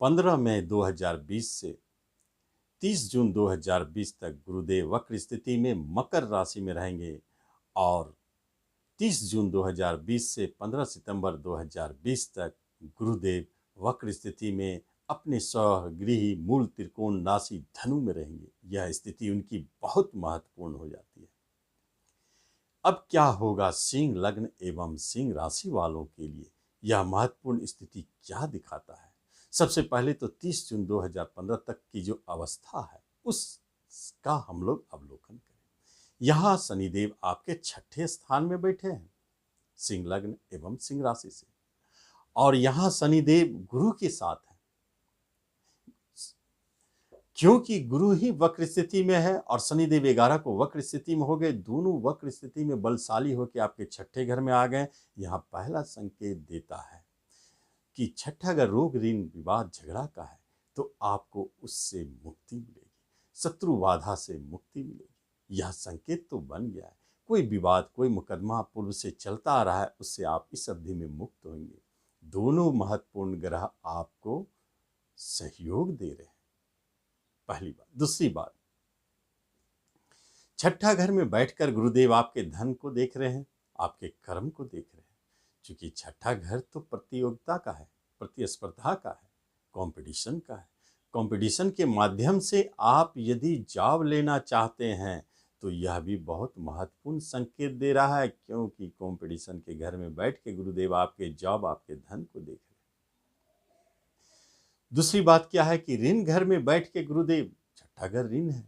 15 मई 2020 से 30 जून 2020 तक गुरुदेव वक्र स्थिति में मकर राशि में रहेंगे और 30 जून 2020 से 15 सितंबर 2020 तक गुरुदेव वक्र स्थिति में अपने स्वगृही मूल त्रिकोण राशि धनु में रहेंगे। यह स्थिति उनकी बहुत महत्वपूर्ण हो जाती है। अब क्या होगा सिंह लग्न एवं सिंह राशि वालों के लिए? यह महत्वपूर्ण स्थिति क्या दिखाता है? सबसे पहले तो 30 जून 2015 तक की जो अवस्था है उसका हम लोग अवलोकन करें। यहाँ शनिदेव आपके 6ठे स्थान में बैठे हैं सिंह लग्न एवं सिंह राशि से, और यहाँ शनिदेव गुरु के साथ है। क्योंकि गुरु ही वक्र स्थिति में है और शनिदेव 11 को वक्र स्थिति में हो गए, दोनों वक्र स्थिति में बलशाली होकर आपके 6ठे घर में आ गए। यहाँ पहला संकेत देता है कि 6ठा अगर रोग ऋण विवाद झगड़ा का है तो आपको उससे मुक्ति मिलेगी, शत्रु बाधा से मुक्ति मिलेगी। यह संकेत तो बन गया है। कोई विवाद, कोई मुकदमा पूर्व से चलता आ रहा है, उससे आप इस अवधि में मुक्त होंगे। दोनों महत्वपूर्ण ग्रह आपको सहयोग दे रहे हैं, पहली बात। दूसरी बात, 6ठा घर में बैठकर गुरुदेव आपके धन को देख रहे हैं, आपके कर्म को देख रहे हैं। क्योंकि 6ठा घर तो प्रतियोगिता का है, प्रतिस्पर्धा का है, कंपटीशन का है। कंपटीशन के माध्यम से आप यदि जॉब लेना चाहते हैं तो यह भी बहुत महत्वपूर्ण संकेत दे रहा है, क्योंकि कंपटीशन के घर में बैठ के गुरुदेव आपके जॉब, आपके धन को देख रहे हैं। दूसरी बात क्या है कि ऋण घर में बैठ के गुरुदेव, 6ठा घर ऋण है,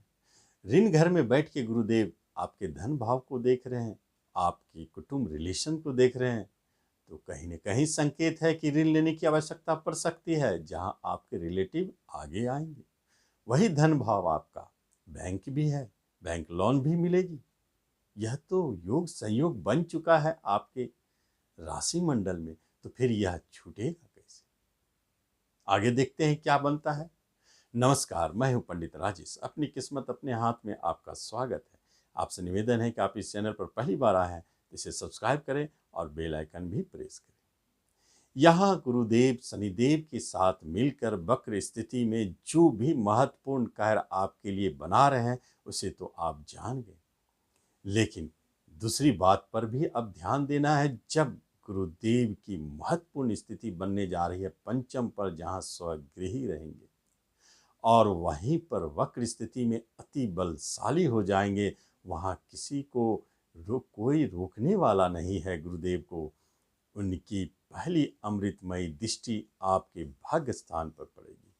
ऋण घर में बैठ के गुरुदेव आपके धन भाव को देख रहे हैं, आपकी कुटुंब रिलेशन को देख रहे हैं। तो कहीं न कहीं संकेत है कि ऋण लेने की आवश्यकता पड़ सकती है, जहां आपके रिलेटिव आगे आएंगे। वही धन भाव आपका बैंक भी है, बैंक लोन भी मिलेगी। यह तो योग संयोग बन चुका है आपके राशि मंडल में, तो फिर यह छूटेगा कैसे? आगे देखते हैं क्या बनता है। नमस्कार, मैं हूं पंडित राजेश। अपनी किस्मत अपने हाथ में आपका स्वागत है। आपसे निवेदन है कि आप इस चैनल पर पहली बार आए हैं तो इसे सब्सक्राइब करें और बेल आइकन भी प्रेस करें। यहाँ गुरुदेव शनिदेव के साथ मिलकर वक्र स्थिति में जो भी महत्वपूर्ण कार्य आपके लिए बना रहे हैं उसे तो आप जान गए, लेकिन दूसरी बात पर भी अब ध्यान देना है। जब गुरुदेव की महत्वपूर्ण स्थिति बनने जा रही है पंचम पर, जहाँ स्वगृही रहेंगे और वहीं पर वक्र स्थिति में अति बलशाली हो जाएंगे, वहाँ किसी को कोई रोकने वाला नहीं है। गुरुदेव को उनकी पहली अमृतमयी दृष्टि आपके भाग्य स्थान पर पड़ेगी,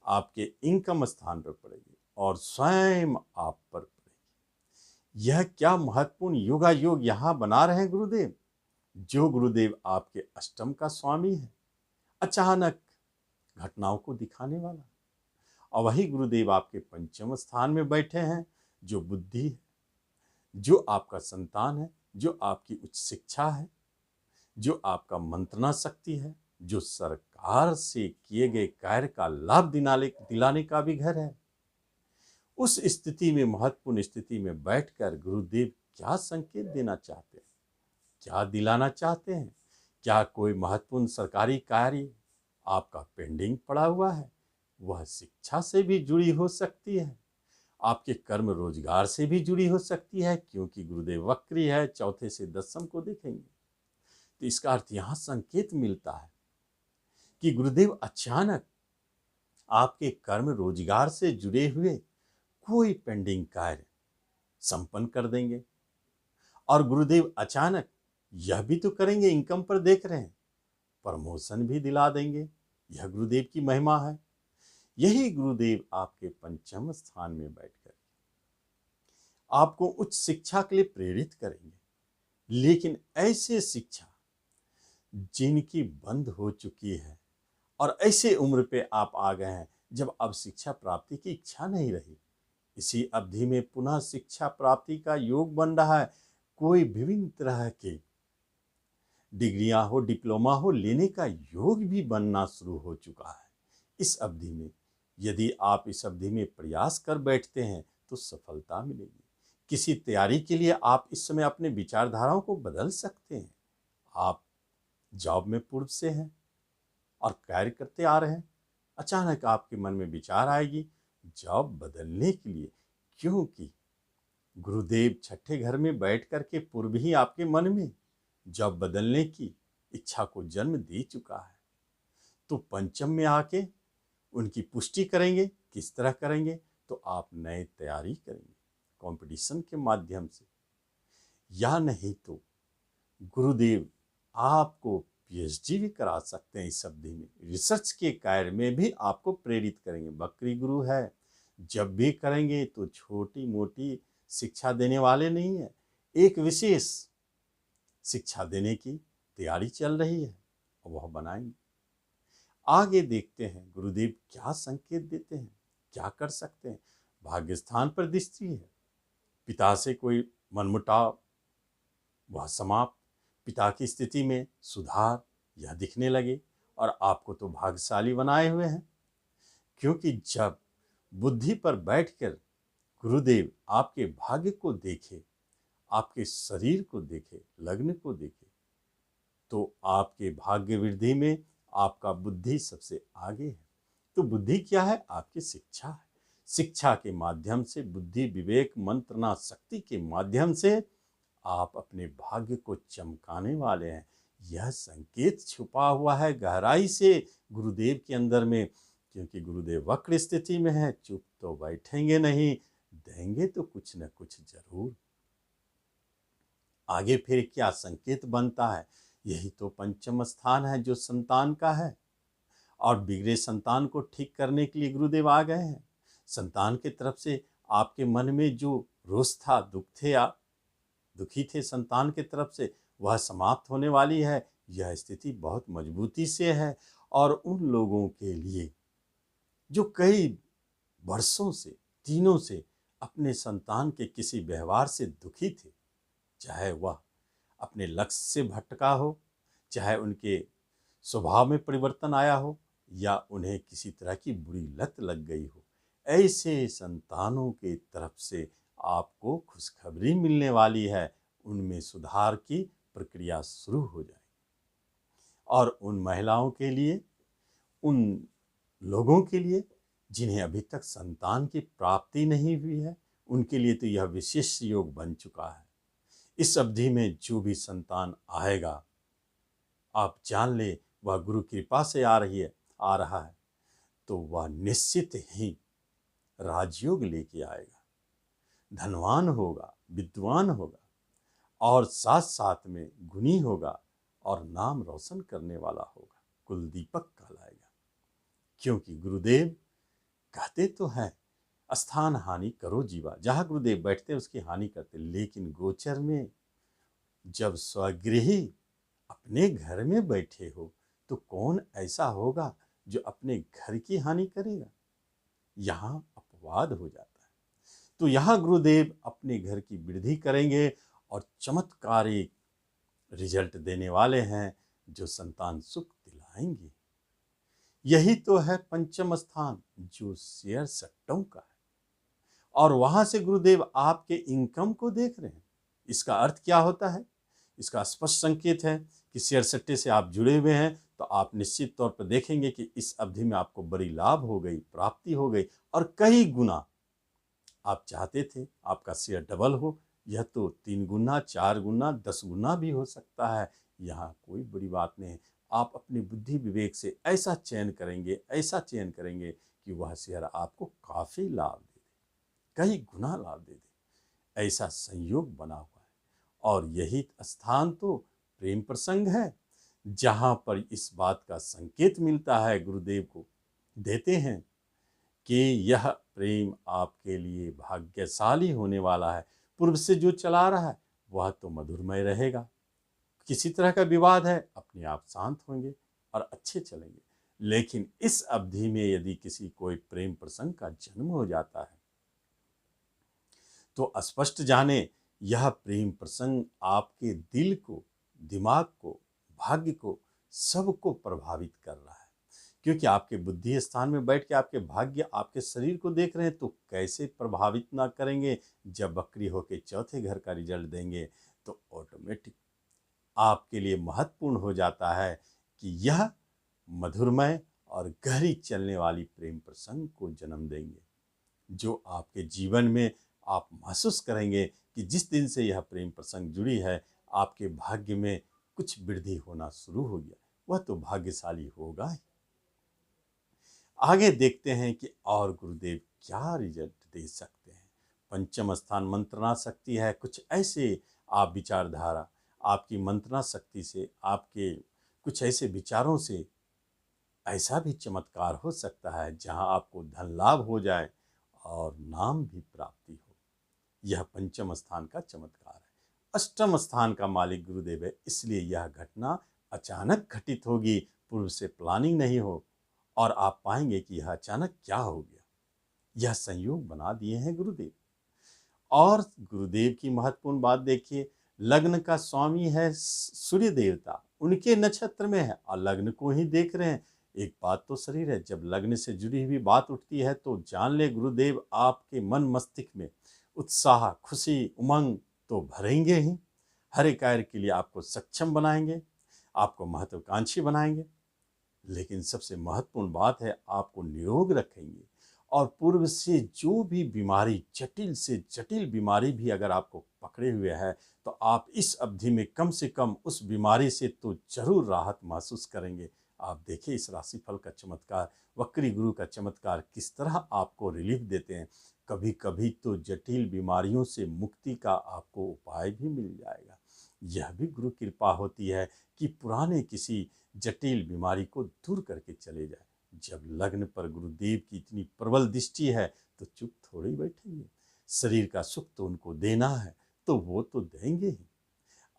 आपके इनकम स्थान पर पड़ेगी और स्वयं आप पर पड़ेगी। यह क्या महत्वपूर्ण योगा योग यहाँ बना रहे हैं गुरुदेव। जो गुरुदेव आपके अष्टम का स्वामी है, अचानक घटनाओं को दिखाने वाला, और वही गुरुदेव आपके पंचम स्थान में बैठे हैं, जो बुद्धि है, जो आपका संतान है, जो आपकी उच्च शिक्षा है, जो आपका मंत्रणा शक्ति है, जो सरकार से किए गए कार्य का लाभ दिलाने का भी घर है। उस स्थिति में, महत्वपूर्ण स्थिति में बैठकर गुरुदेव क्या संकेत देना चाहते हैं, क्या दिलाना चाहते हैं? क्या कोई महत्वपूर्ण सरकारी कार्य आपका पेंडिंग पड़ा हुआ है? वह शिक्षा से भी जुड़ी हो सकती है, आपके कर्म रोजगार से भी जुड़ी हो सकती है, क्योंकि गुरुदेव वक्री है, चौथे से दसम को देखेंगे। तो इसका अर्थ यहाँ संकेत मिलता है कि गुरुदेव अचानक आपके कर्म रोजगार से जुड़े हुए कोई पेंडिंग कार्य संपन्न कर देंगे। और गुरुदेव अचानक यह भी तो करेंगे, इनकम पर देख रहे हैं, प्रमोशन भी दिला देंगे। यह गुरुदेव की महिमा है। यही गुरुदेव आपके पंचम स्थान में बैठकर आपको उच्च शिक्षा के लिए प्रेरित करेंगे, लेकिन ऐसे शिक्षा जिनकी बंद हो चुकी है और ऐसे उम्र पे आप आ गए हैं जब अब शिक्षा प्राप्ति की इच्छा नहीं रही। इसी अवधि में पुनः शिक्षा प्राप्ति का योग बन रहा है। कोई विभिन्न तरह के डिग्रियां हो, डिप्लोमा हो, लेने का योग भी बनना शुरू हो चुका है। इस अवधि में यदि आप इस अवधि में प्रयास कर बैठते हैं तो सफलता मिलेगी। किसी तैयारी के लिए आप इस समय अपने विचारधाराओं को बदल सकते हैं। आप जॉब में पूर्व से हैं और कार्य करते आ रहे हैं, अचानक आपके मन में विचार आएगी जॉब बदलने के लिए, क्योंकि गुरुदेव छठे घर में बैठ कर के पूर्व ही आपके मन में जॉब बदलने की इच्छा को जन्म दे चुका है। तो पंचम में आके उनकी पुष्टि करेंगे। किस तरह करेंगे? तो आप नए तैयारी करेंगे कंपटीशन के माध्यम से, या नहीं तो गुरुदेव आपको पीएचडी भी करा सकते हैं। इस अवधि में रिसर्च के कार्य में भी आपको प्रेरित करेंगे। बकरी गुरु है, जब भी करेंगे तो छोटी मोटी शिक्षा देने वाले नहीं है, एक विशेष शिक्षा देने की तैयारी चल रही है और वह बनाएंगे। आगे देखते हैं गुरुदेव क्या संकेत देते हैं, क्या कर सकते हैं। भाग्य स्थान पर दृष्टि है, पिता से कोई मनमुटाव वह समाप्त, पिता की स्थिति में सुधार यह दिखने लगे और आपको तो भाग्यशाली बनाए हुए हैं। क्योंकि जब बुद्धि पर बैठकर गुरुदेव आपके भाग्य को देखे, आपके शरीर को देखे, लग्न को देखे, तो आपके भाग्य वृद्धि में आपका बुद्धि सबसे आगे है। तो बुद्धि क्या है? आपकी शिक्षा है। शिक्षा के माध्यम से, बुद्धि विवेक मंत्रणा शक्ति के माध्यम से आप अपने भाग्य को चमकाने वाले हैं। यह संकेत छुपा हुआ है गहराई से गुरुदेव के अंदर में, क्योंकि गुरुदेव वक्र स्थिति में है। चुप तो बैठेंगे नहीं, देंगे तो कुछ न कुछ जरूर। आगे फिर क्या संकेत बनता है? यही तो पंचम स्थान है जो संतान का है, और बिगड़े संतान को ठीक करने के लिए गुरुदेव आ गए हैं। संतान की तरफ से आपके मन में जो रोष था, दुखी थे संतान की तरफ से, वह समाप्त होने वाली है। यह स्थिति बहुत मजबूती से है। और उन लोगों के लिए जो कई वर्षों से, दिनों से अपने संतान के किसी व्यवहार से दुखी थे, चाहे वह अपने लक्ष्य से भटका हो, चाहे उनके स्वभाव में परिवर्तन आया हो, या उन्हें किसी तरह की बुरी लत लग गई हो, ऐसे संतानों के तरफ से आपको खुशखबरी मिलने वाली है। उनमें सुधार की प्रक्रिया शुरू हो जाएगी। और उन महिलाओं के लिए, उन लोगों के लिए जिन्हें अभी तक संतान की प्राप्ति नहीं हुई है, उनके लिए तो यह विशेष योग बन चुका है। इस अवधि में जो भी संतान आएगा, आप जान ले वह गुरु कृपा से आ रहा है, तो वह निश्चित ही राजयोग लेके आएगा, धनवान होगा, विद्वान होगा, और साथ साथ में गुणी होगा, और नाम रोशन करने वाला होगा, कुल दीपक कहलाएगा। क्योंकि गुरुदेव कहते तो हैं स्थान हानि करो जीवा, जहाँ गुरुदेव बैठते उसकी हानि करते। लेकिन गोचर में जब स्वगृही अपने घर में बैठे हो, तो कौन ऐसा होगा जो अपने घर की हानि करेगा? यहाँ अपवाद हो जाता है। तो यहाँ गुरुदेव अपने घर की वृद्धि करेंगे और चमत्कारिक रिजल्ट देने वाले हैं, जो संतान सुख दिलाएंगे। यही तो है पंचम स्थान, जो शेयर सट्टों का है। और वहां से गुरुदेव आपके इनकम को देख रहे हैं। इसका अर्थ क्या होता है? इसका स्पष्ट संकेत है कि शेयर सट्टे से आप जुड़े हुए हैं, तो आप निश्चित तौर पर देखेंगे कि इस अवधि में आपको बड़ी लाभ हो गई, प्राप्ति हो गई, और कई गुना आप चाहते थे आपका शेयर डबल हो। यह तो 3 गुना, 4 गुना, 10 गुना भी हो सकता है। यहाँ कोई बड़ी बात नहीं है। आप अपनी बुद्धि विवेक से ऐसा चयन करेंगे कि वह शेयर आपको काफ़ी लाभ दे दे, कई गुना लाभ दे दे। ऐसा संयोग बना हुआ है। और यही स्थान तो प्रेम प्रसंग है, जहाँ पर इस बात का संकेत मिलता है, गुरुदेव को देते हैं कि यह प्रेम आपके लिए भाग्यशाली होने वाला है। पूर्व से जो चला रहा है वह तो मधुरमय रहेगा। किसी तरह का विवाद है, अपने आप शांत होंगे और अच्छे चलेंगे। लेकिन इस अवधि में यदि किसी कोई प्रेम प्रसंग का जन्म हो जाता है, तो स्पष्ट जाने यह प्रेम प्रसंग आपके दिल को, दिमाग को, भाग्य को, सबको प्रभावित कर रहा है। क्योंकि आपके बुद्धि स्थान में बैठ के आपके भाग्य, आपके शरीर को देख रहे हैं, तो कैसे प्रभावित ना करेंगे। जब बकरी होके चौथे घर का रिजल्ट देंगे, तो ऑटोमेटिक आपके लिए महत्वपूर्ण हो जाता है कि यह मधुरमय और गहरी चलने वाली प्रेम प्रसंग को जन्म देंगे, जो आपके जीवन में आप महसूस करेंगे कि जिस दिन से यह प्रेम प्रसंग जुड़ी है, आपके भाग्य में कुछ वृद्धि होना शुरू हो गया, वह तो भाग्यशाली होगा ही। आगे देखते हैं कि और गुरुदेव क्या रिजल्ट दे सकते हैं। पंचम स्थान मंत्रणा शक्ति है। कुछ ऐसे आप विचारधारा, आपकी मंत्रणा शक्ति से, आपके कुछ ऐसे विचारों से ऐसा भी चमत्कार हो सकता है जहां आपको धन लाभ हो जाए और नाम भी प्राप्ति हो। यह पंचम स्थान का चमत्कार है। अष्टम स्थान का मालिक गुरुदेव है, इसलिए यह घटना अचानक घटित होगी, पूर्व से प्लानिंग नहीं हो, और आप पाएंगे कि यह अचानक क्या हो गया। यह संयोग बना दिए हैं गुरुदेव। और गुरुदेव की महत्वपूर्ण बात देखिए, लग्न का स्वामी है सूर्य देवता, उनके नक्षत्र में है और लग्न को ही देख रहे हैं। एक बात तो शरीर है, जब लग्न से जुड़ी हुई बात उठती है तो जान ले गुरुदेव आपके मन मस्तिष्क में उत्साह, खुशी, उमंग तो भरेंगे ही। हर एक कार्य के लिए आपको सक्षम बनाएंगे, आपको महत्वाकांक्षी बनाएंगे, लेकिन सबसे महत्वपूर्ण बात है आपको निरोग रखेंगे। और पूर्व से जो भी बीमारी, जटिल से जटिल बीमारी भी अगर आपको पकड़े हुए है, तो आप इस अवधि में कम से कम उस बीमारी से तो जरूर राहत महसूस करेंगे। आप देखिए इस राशिफल का चमत्कार, वक्री गुरु का चमत्कार किस तरह आपको रिलीफ देते हैं। कभी कभी तो जटिल बीमारियों से मुक्ति का आपको उपाय भी मिल जाएगा। यह भी गुरु कृपा होती है कि पुराने किसी जटिल बीमारी को दूर करके चले जाए। जब लग्न पर गुरुदेव की इतनी प्रबल दृष्टि है तो चुप थोड़ी बैठेंगे। शरीर का सुख तो उनको देना है, तो वो तो देंगे ही।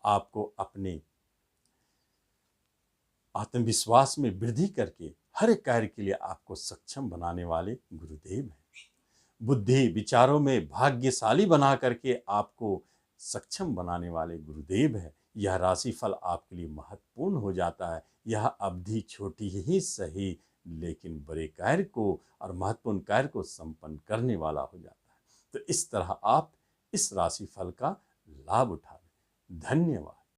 आपको अपने आत्मविश्वास में वृद्धि करके हर एक कार्य के लिए आपको सक्षम बनाने वाले गुरुदेव हैं। बुद्धि विचारों में भाग्यशाली बना करके आपको सक्षम बनाने वाले गुरुदेव है। यह राशिफल आपके लिए महत्वपूर्ण हो जाता है। यह अवधि छोटी ही सही, लेकिन बड़े कार्य को और महत्वपूर्ण कार्य को संपन्न करने वाला हो जाता है। तो इस तरह आप इस राशिफल का लाभ उठाएं। धन्यवाद।